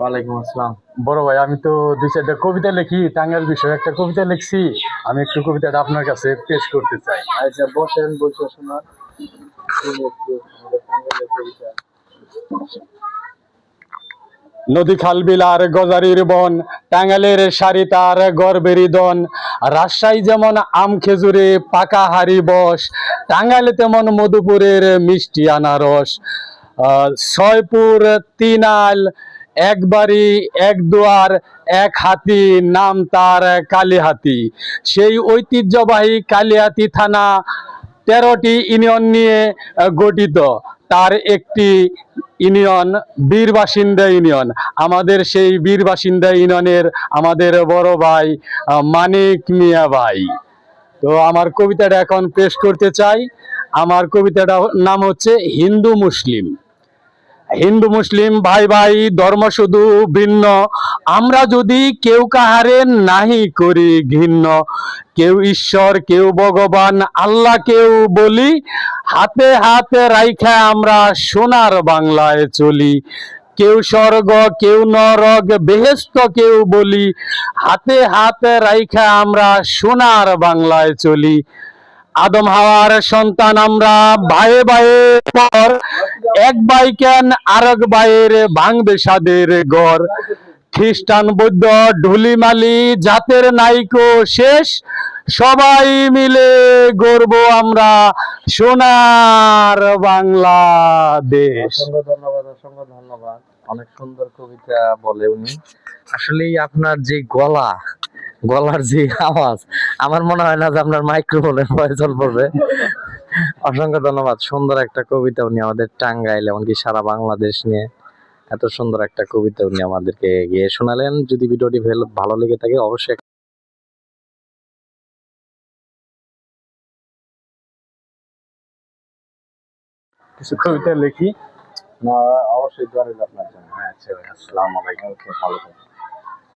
ওয়ালাইকুম আসসালাম। বড় ভাই, আমি তো দুই চারটা কবিতা লিখি, টাঙ্গাইল বিষয়ে একটা কবিতা লিখছি। আমি একটু কবিতাটা আপনার কাছে পেশ করতে চাই। আচ্ছা বসেন, বসে শোনান। শুনি একটু আমাদের টাঙ্গাইলের কবিতা। নদী খাল বিল আর গজারির বন, টাঙ্গাইলের সারি তার গর্বেরই দন। রাজশাহী যেমন আম খেজুরে পাকা হাড়ি বস, টাঙ্গাইলে তেমন মধুপুরের মিষ্টি আনারস। ছয়পুর তিনাল, এক বাড়ি এক দুয়ার এক হাতি, নাম তার কালিহাতি। সেই ঐতিহ্যবাহী কালিহাতি থানা 13টি ইউনিয়ন নিয়ে গঠিত। তার একটি ইউনিয়ন বীরবাসিন্দা ইউনিয়ন। আমাদের সেই বীরবাসিন্দা ইউনিয়নের আমাদের বড় ভাই মানিক মিয়া ভাই। তো আমার কবিতাটা এখন পেশ করতে চাই। আমার কবিতাটা নাম হচ্ছে হিন্দু মুসলিম। হিন্দু মুসলিম ভাই ভাই, ধর্ম শুধু ভিন্ন, আমরা যদি কেউ কাহারে নাহি করি ঘিন্ন। কেউ ঈশ্বর কেউ ভগবান আল্লাহ কেউ বলি, হাতে হাতে রাইখা আমরা সোনার বাংলায় চলি। কেউ স্বর্গ কেউ নরক বেহেস্ত কেউ বলি, হাতে হাতে রাইখা আমরা সোনার বাংলায় চলি। আদম হাওয়ার সন্তান আমরা, ভাইয়ে ভাইয়ে পর, এক ভাই কেন আরেক ভাইয়ের ভাঙবে সাদের ঘর। খ্রিস্টান বৌদ্ধ ঢুলিমালি জাতের নাইকো শেষ, সবাই মিলে গর্ব আমরা সোনার বাংলাদেশ। অসংখ্য ধন্যবাদ, অসংখ্য ধন্যবাদ। অনেক সুন্দর কবিতা বলে উনি। আসলেই আপনার যে গলার যে আওয়াজ, আমার মনে হয় না যে আপনার মাইক্রোফোনের প্রয়োজন পড়বে। অসংখ্য ধন্যবাদ। সুন্দর একটা কবিতা উনি আমাদের টাঙ্গাইল এমনকি সারা বাংলাদেশ নিয়ে এত সুন্দর একটা কবিতা উনি আমাদেরকে গিয়ে শোনালেন। যদি ভিডিওটি ভালো লেগে থাকে অবশ্যই কিছু কবিতা লিখি। না, অবশ্যই দোয়া রইল আপনার জন্য। আচ্ছা ভাই, আসসালামু আলাইকুম। ওকে, ভালো থাকবেন।